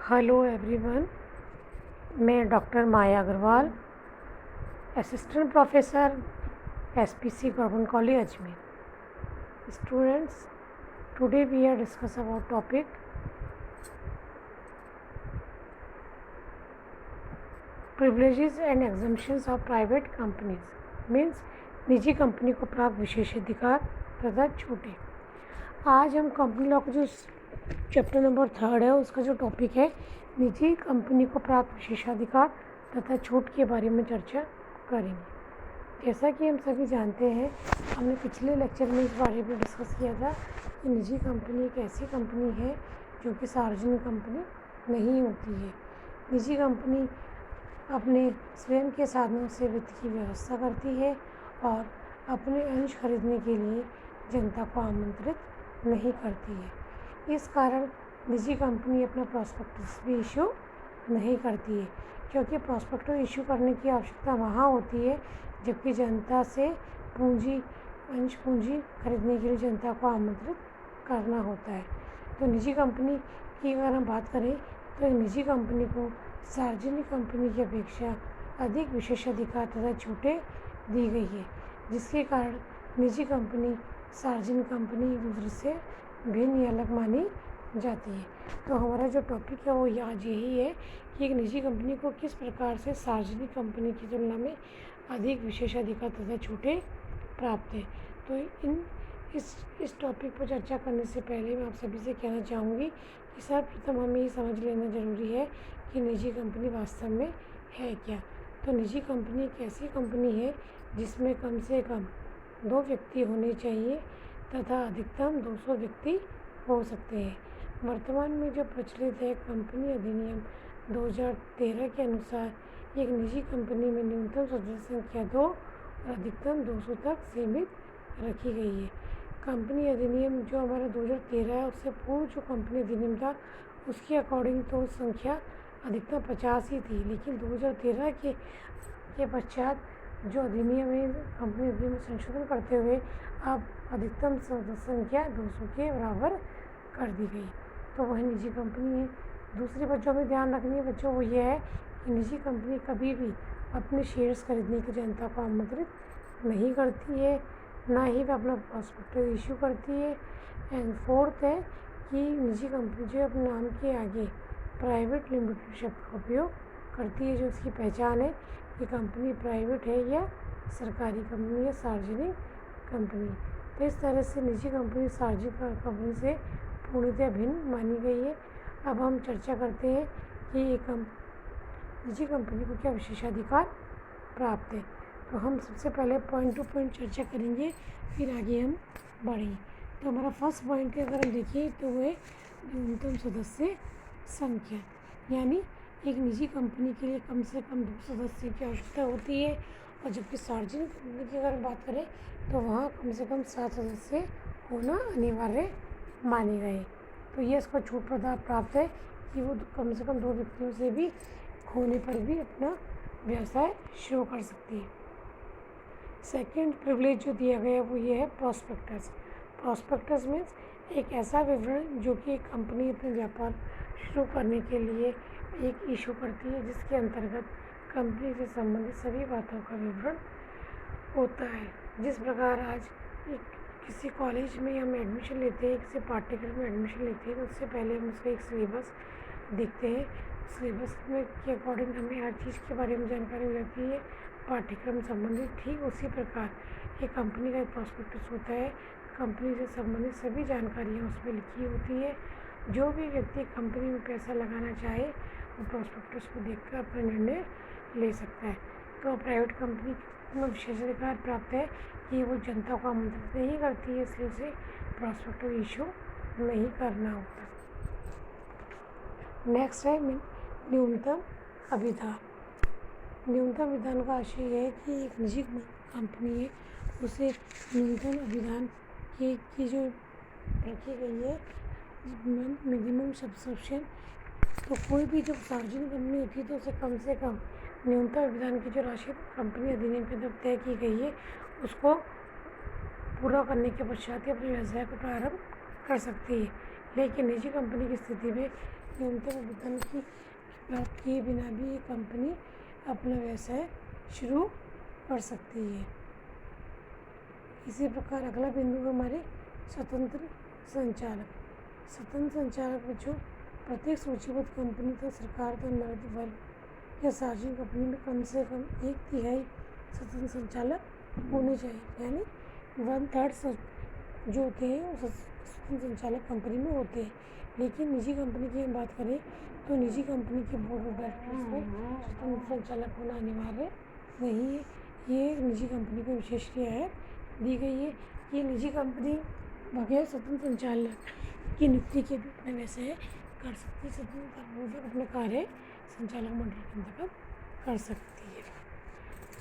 Hello everyone, मैं doctor Maya Agarwal, assistant professor SPC government college Ajmer. Students, today we are discuss about topic privileges and exemptions of private companies means निजी company को प्राप्त विशेषाधिकार तथा छूटें। आज हम कंपनी लॉ का जो चैप्टर नंबर 3 है उसका जो टॉपिक है निजी कंपनी को प्राप्त विशेषाधिकार तथा छूट के बारे में चर्चा करेंगे। जैसा कि हम सभी जानते हैं, हमने पिछले लेक्चर में इस बारे में डिस्कस किया था कि निजी कंपनी एक ऐसी कंपनी है जो कि सार्वजनिक कंपनी नहीं होती है। निजी कंपनी अपने स्वयं के साधनों से वित्त की व्यवस्था करती है और अपने अंश खरीदने के लिए जनता को आमंत्रित नहीं करती है। इस कारण निजी कंपनी अपना प्रॉस्पेक्टस भी इशू नहीं करती है, क्योंकि प्रॉस्पेक्टस इशू करने की आवश्यकता वहाँ होती है जबकि जनता से अंश पूंजी खरीदने के लिए जनता को आमंत्रित करना होता है। तो निजी कंपनी की अगर हम बात करें तो निजी कंपनी को सार्वजनिक कंपनी की अपेक्षा अधिक विशेषाधिकार तथा छूटें दी गई है, जिसके कारण निजी कंपनी सार्वजनिक कंपनी एक दूसरे से भिन्न या अलग मानी जाती है। तो हमारा जो टॉपिक है वो आज यही है कि एक निजी कंपनी को किस प्रकार से सार्वजनिक कंपनी की तुलना में अधिक विशेषाधिकार तथा छूटें प्राप्त है। तो इस टॉपिक पर चर्चा करने से पहले मैं आप सभी से कहना चाहूँगी कि सर्वप्रथम हमें ये समझ लेना ज़रूरी है कि निजी कंपनी वास्तव में है क्या। तो निजी कंपनी एक ऐसी कंपनी है जिसमें कम से कम 2 व्यक्ति होने चाहिए तथा अधिकतम 200 व्यक्ति हो सकते हैं। वर्तमान में जो प्रचलित है कंपनी अधिनियम 2013 के अनुसार एक निजी कंपनी में न्यूनतम सदस्य संख्या 2 और अधिकतम 200 तक सीमित रखी गई है। कंपनी अधिनियम जो हमारा 2013 है उससे पूर्व जो कंपनी अधिनियम था उसके अकॉर्डिंग तो संख्या अधिकतम 50 ही थी, लेकिन 2013 के पश्चात जो अधिनियम है कंपनी अधिनियम में संशोधन करते हुए अब अधिकतम संख्या 200 के बराबर कर दी गई। तो वह निजी कंपनी है। दूसरी बात जो हमें ध्यान रखनी है बच्चों वो ये है कि निजी कंपनी कभी भी अपने शेयर्स खरीदने की जनता को आमंत्रित नहीं करती है, ना ही वह अपना प्रॉस्पेक्टस इशू करती है। एंड फोर्थ है कि निजी कंपनी जो अपने नाम के आगे प्राइवेट लिमिटेड शब्द का उपयोग करती है, जो उसकी पहचान है कि कंपनी प्राइवेट है या सरकारी कंपनी या सार्वजनिक कंपनी। तो इस तरह से निजी कंपनी सार्वजनिक कंपनी से पूर्णतः भिन्न मानी गई है। अब हम चर्चा करते हैं कि निजी कंपनी को क्या विशेषाधिकार प्राप्त है। तो हम सबसे पहले पॉइंट टू पॉइंट चर्चा करेंगे, फिर आगे हम बढ़ेंगे। तो हमारा फर्स्ट पॉइंट अगर हम देखें तो वह न्यूनतम सदस्य संख्या, यानी एक निजी कंपनी के लिए कम से कम 2 सदस्य की आवश्यकता होती है, और जबकि सार्वजनिक कंपनी की अगर बात करें तो वहाँ कम से कम 7 सदस्य होना अनिवार्य माने गए। तो ये इसको छूट प्राप्त है कि वो कम से कम 2 व्यक्तियों से भी होने पर भी अपना व्यवसाय शुरू कर सकती है। सेकंड प्रिविलेज जो दिया गया है वो ये है प्रॉस्पेक्टस। प्रॉस्पेक्टस मीन्स एक ऐसा विवरण जो कि एक कंपनी अपने व्यापार शुरू करने के लिए एक इशू करती है, जिसके अंतर्गत कंपनी से संबंधित सभी बातों का विवरण होता है। जिस प्रकार आज किसी कॉलेज में हम एडमिशन लेते हैं, किसी पाठ्यक्रम में एडमिशन लेते हैं तो उससे पहले हम उसका एक सिलेबस देखते हैं। सिलेबस में के अकॉर्डिंग हमें हर चीज़ के बारे में जानकारी हो जाती है, पाठ्यक्रम संबंधित। ठीक उसी प्रकार एक कंपनी का एक प्रॉस्पेक्टस होता है, कंपनी से संबंधित सभी जानकारियाँ उसमें लिखी होती है। जो भी व्यक्ति कंपनी में पैसा लगाना चाहे वो प्रॉस्पेक्टस को देखकर अपना निर्णय ले सकता है। तो प्राइवेट कंपनी में विशेषाधिकार प्राप्त है कि वो जनता को आमंत्रित नहीं करती है, इसलिए उसे प्रॉस्पेक्टस इशू नहीं करना होता। नेक्स्ट है न्यूनतम अभिधान। न्यूनतम विधान का आशय है कि एक निजी कंपनी है उसे न्यूनतम अभिधान की जो रखी गई है मिनिमम सब्सक्रिप्शन। तो कोई भी जो सार्वजनिक कंपनी होती है तो उसे कम से कम न्यूनतम अभिधान की जो राशि कंपनी अधिनियम के अंदर तय की गई है उसको पूरा करने के पश्चात ही अपने व्यवसाय को प्रारंभ कर सकती है। लेकिन निजी कंपनी की स्थिति में न्यूनतम वेतन की प्राप्त किए बिना भी ये कंपनी अपना व्यवसाय शुरू कर सकती है। इसी प्रकार अगला बिंदु हमारे स्वतंत्र संचालक। स्वतंत्र संचालक में जो प्रत्येक सूचीबद्ध कंपनी तो सरकार तो नागरिक वर्ग या सार्वजनिक कंपनी में कम से कम 1/3 स्वतंत्र संचालक होने चाहिए, यानी 1/3 जो होते हैं वो स्वतंत्र संचालक कंपनी में होते हैं। लेकिन निजी कंपनी की हम बात करें तो निजी कंपनी के बोर्ड ऑफ डायरेक्टर्स में स्वतंत्र संचालक होना अनिवार्य नहीं है। ये निजी कंपनी को विशेष रियायत दी गई है कि निजी कंपनी बगैर स्वतंत्र संचालक की नियुक्ति के भी अपने व्यवसाय कर सकती है, स्वतंत्र अपने कार्य संचालक मंडल के अंतर्गत कर सकती है।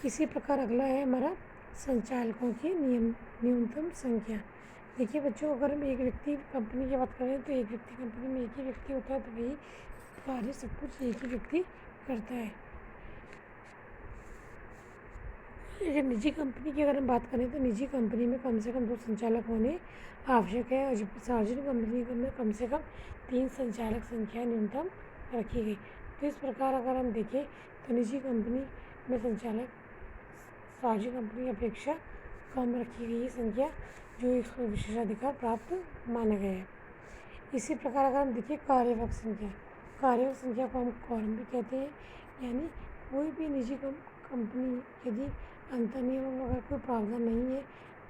इसी प्रकार अगला है हमारा संचालकों की न्यूनतम संख्या। देखिए बच्चों, अगर हम एक व्यक्ति कंपनी की बात करें तो एक व्यक्ति कंपनी में एक ही व्यक्ति होता है, तो वही कार्य सब कुछ एक ही व्यक्ति करता है। लेकिन निजी कंपनी की अगर हम बात करें तो निजी कंपनी में कम से कम 2 संचालक होने आवश्यक है, और जबकि सार्वजनिक कंपनी में कम से कम 3 संचालक संख्या न्यूनतम रखी गई। तो इस प्रकार अगर हम देखें तो निजी कंपनी में संचालक सार्वजनिक कंपनी की अपेक्षा कम रखी गई है संख्या, जो इसको विशेषाधिकार प्राप्त माना गया है। इसी प्रकार अगर हम देखें कार्यवर्ग संख्या, कार्यवर्ग संख्या को हम कॉरम भी कहते हैं, यानी कोई भी निजी कंपनी यदि अंतर्नियमों में अगर कोई प्रावधान नहीं है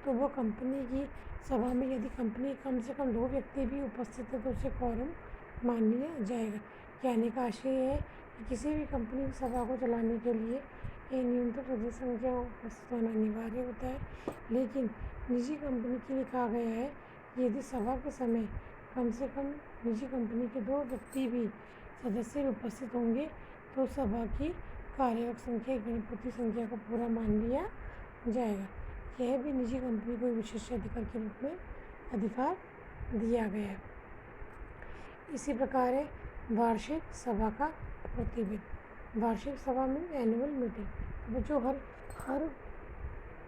तो वह कंपनी की सभा में यदि कंपनी कम से कम 2 व्यक्ति भी उपस्थित है तो उसे कॉरम मान लिया जाएगा। कहने का आशय है कि किसी भी कंपनी की सभा को चलाने के लिए एक न्यूनतम सदस्य संख्या उपस्थित होना अनिवार्य होता है। लेकिन निजी कंपनी के लिए कहा गया है कि यदि सभा के समय कम से कम निजी कंपनी के 2 व्यक्ति भी सदस्य उपस्थित होंगे तो सभा की कार्यवर्ग संख्या गणपति संख्या को पूरा मान लिया जाएगा। यह भी निजी कंपनी को विशेषाधिकार के रूप में अधिकार दिया गया है। इसी प्रकार है वार्षिक सभा का प्रतिवेदन। वार्षिक सभा में एनुअल मीटिंग, तो बच्चों हर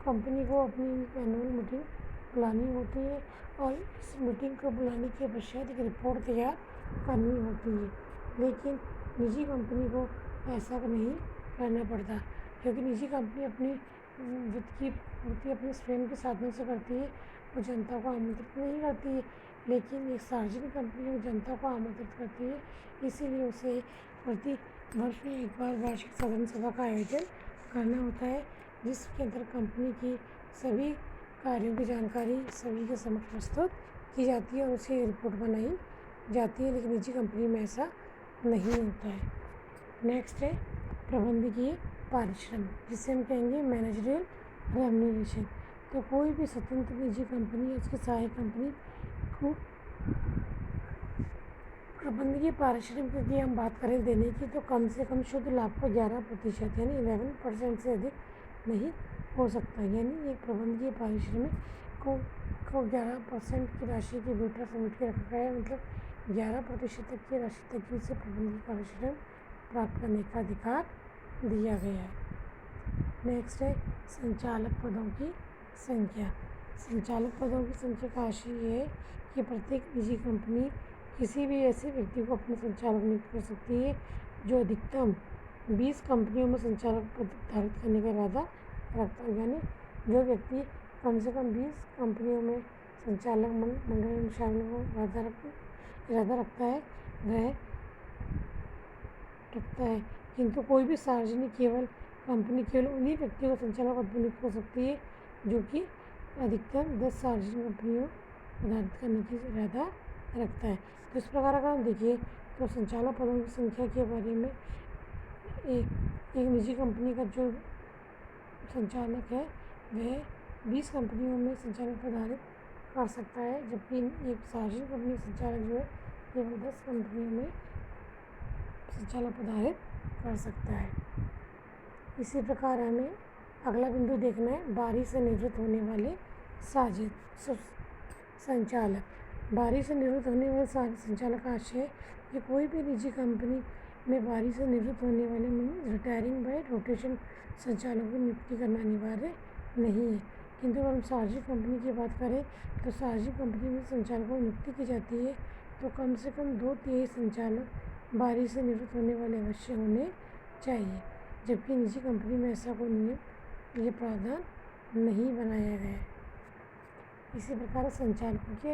कंपनी को अपनी एनुअल मीटिंग बुलानी होती है और इस मीटिंग को बुलाने के पश्चात एक रिपोर्ट तैयार करनी होती है। लेकिन निजी कंपनी को ऐसा नहीं करना पड़ता, क्योंकि निजी कंपनी अपनी वित्त की पूर्ति अपने स्वयं के साधनों से करती है, वो जनता को आमंत्रित नहीं करती है। लेकिन एक सार्वजनिक कंपनी जनता को आमंत्रित करती है, इसीलिए उसे प्रति वर्ष में एक बार वार्षिक साधारण सभा का आयोजन करना होता है, जिसके अंदर कंपनी की सभी कार्यों की जानकारी सभी के समक्ष प्रस्तुत की जाती है और उसे रिपोर्ट बनाई जाती है। लेकिन निजी कंपनी में ऐसा नहीं होता है। नेक्स्ट है प्रबंधकीय पारिश्रम, जिसे हम कहेंगे मैनेजरियल रेम्यूनरेशन। तो कोई भी स्वतंत्र निजी कंपनी या उसकी सहायक कंपनी को प्रबंधकीय पारिश्रम की हम बात करें देने की, तो कम से कम शुद्ध लाभ का 11% यानी 11% से अधिक नहीं हो सकता। यानी एक प्रबंधकीय पारिश्रमिक को 11% की राशि की वेतन समेट के रखा गया है, मतलब 11% तक की राशि तक की उसे प्रबंधकीय पारिश्रम प्राप्त करने का अधिकार दिया गया है। नेक्स्ट है संचालक पदों की संख्या। संचालक पदों की संख्या का आशय ये है कि प्रत्येक निजी कंपनी किसी भी ऐसे व्यक्ति को अपने संचालक नियुक्त कर सकती है जो अधिकतम 20 कंपनियों में संचालक पद धारित करने का इरादा रखता है। यानी जो व्यक्ति कम से कम 20 कंपनियों में संचालक मंडल में शामिल होने का इरादा रखता है, किंतु कोई भी सार्वजनिक कंपनी केवल उन्हीं व्यक्तियों को संचालक पद पर नियुक्त कर सकती है जो कि अधिकतम 10 सार्वजनिक कंपनियों को धारित करने की इरादा रखता है। तो इस प्रकार अगर हम देखिए तो संचालक पदों की संख्या के बारे में एक निजी कंपनी का जो संचालक है वह 20 कंपनियों में संचालक पद धारित कर सकता है, जबकि एक सार्वजनिक कंपनी संचालक जो है केवल 10 कंपनियों में संचालक पद धारित कर सकता है। इसी प्रकार हमें अगला बिंदु देखना है बारी से निवृत्त होने वाले संचालक। बारी से निवृत्त होने वाले संचालक का आशय है कि कोई भी निजी कंपनी में बारी से निवृत्त होने वाले रिटायरिंग बाय रोटेशन संचालकों की नियुक्ति करना अनिवार्य नहीं है। किंतु अगर हम सार्वजनिक कंपनी की बात करें तो सार्वजनिक कंपनी में संचालकों की नियुक्ति की जाती है तो कम से कम 2/3 संचालक बारी से निवृत्त होने वाले अवश्य होने चाहिए, जबकि निजी कंपनी में ऐसा कोई नियम या प्रावधान नहीं बनाया गया है। इसी प्रकार संचालकों की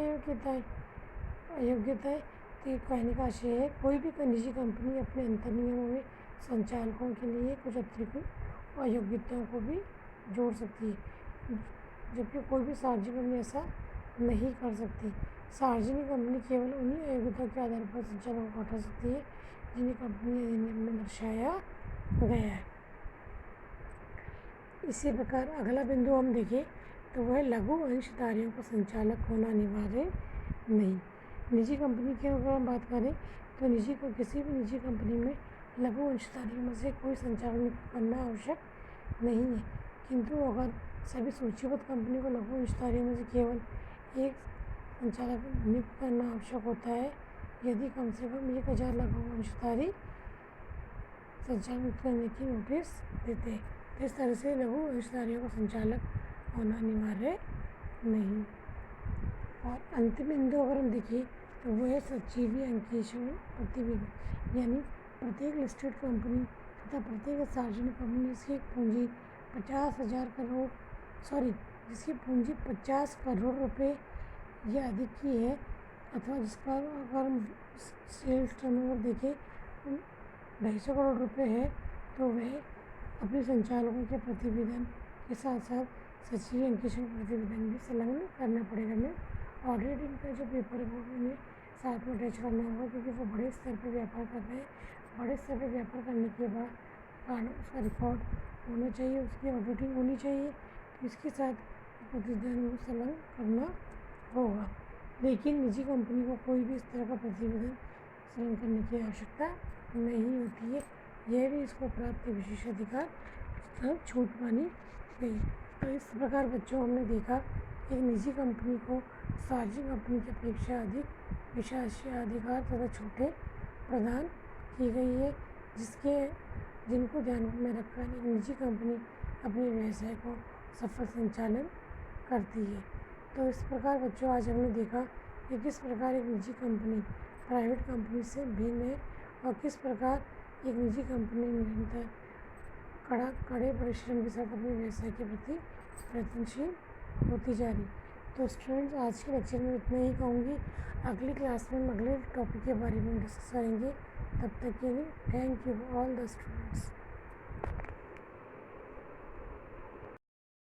अयोग्यताएं तो कहने का आशय है कोई भी निजी कंपनी अपने अंतर नियमों में संचालकों के लिए कुछ अतिरिक्त अयोग्यताओं को भी जोड़ सकती है, जबकि कोई भी सार्वजनिक कंपनी ऐसा नहीं कर सकती। सार्वजनिक कंपनी केवल उन्हीं अयोग्यताओं के आधार पर संचालकों को हटा सकती है जिन्हें कंपनी अधिनियम में दर्शाया गया है। इसी प्रकार अगला बिंदु हम देखें तो वह लघु अंशधारियों का संचालक होना अनिवार्य नहीं। निजी कंपनी की अगर हम बात करें तो किसी भी निजी कंपनी में लघु अंशधारियों में से कोई संचालक करना आवश्यक नहीं है, किंतु अगर सभी सूचीबद्ध कंपनी को लघु अंशधारियों में से केवल एक संचालक नियुक्त करना आवश्यक होता है यदि कम से कम 1000 लघु अंशधारी संचालक करने की नोटिस देते हैं। तो इस तरह से लघु अंशधारियों का संचालक होना अनिवार्य नहीं। और अंतिम बिंदु अगर हम देखें तो वह सचिवीय अंकेक्षण प्रतिविधि, यानी प्रत्येक लिस्टेड कंपनी तथा प्रत्येक सार्वजनिक कंपनी जिसकी पूंजी 50 करोड़ रुपये या अधिक की है, अथवा जिसका अगर हम सेल्स टर्नओवर देखें 250 करोड़ रुपये है, तो वह अपने संचालकों के प्रतिवेदन के साथ साथ सचिव अंकेक्षण प्रतिवेदन भी संलग्न करना पड़ेगा। में ऑडिटिंग का जो पेपर है वो उन्हें साथ में अटैच करना होगा, क्योंकि वो बड़े स्तर पर व्यापार कर रहे हैं। बड़े स्तर पर व्यापार करने के बाद उसका रिकॉर्ड होना चाहिए, उसकी ऑडिटिंग होनी चाहिए, तो इसके साथ प्रतिवेदन को संलग्न करना होगा। लेकिन निजी कंपनी को कोई भी इस तरह का प्रतिवेदन संलग्न करने की आवश्यकता नहीं होती है। यह भी इसको प्राप्त विशेषाधिकार छूट मानी गई। तो इस प्रकार बच्चों हमने देखा एक निजी कंपनी को सार्वजनिक कंपनी की अपेक्षा अधिक विशेषाधिकार तथा छूटें प्रदान की गई है, जिनको ध्यान में रखकर एक निजी कंपनी अपने व्यवसाय को सफल संचालन करती है। तो इस प्रकार बच्चों आज हमने देखा कि किस प्रकार एक निजी कंपनी प्राइवेट कंपनी से भिन्न है और किस प्रकार एक निजी कंपनी निरंतर कड़े परिश्रम के साथ अपने व्यवसाय के प्रति प्रयत्नशील होती जा रही। तो स्टूडेंट्स आज के लेक्चर में इतना ही कहूँगी। अगली क्लास में हम अगले टॉपिक के बारे में डिस्कस करेंगे। तब तक के लिए thank you all the students.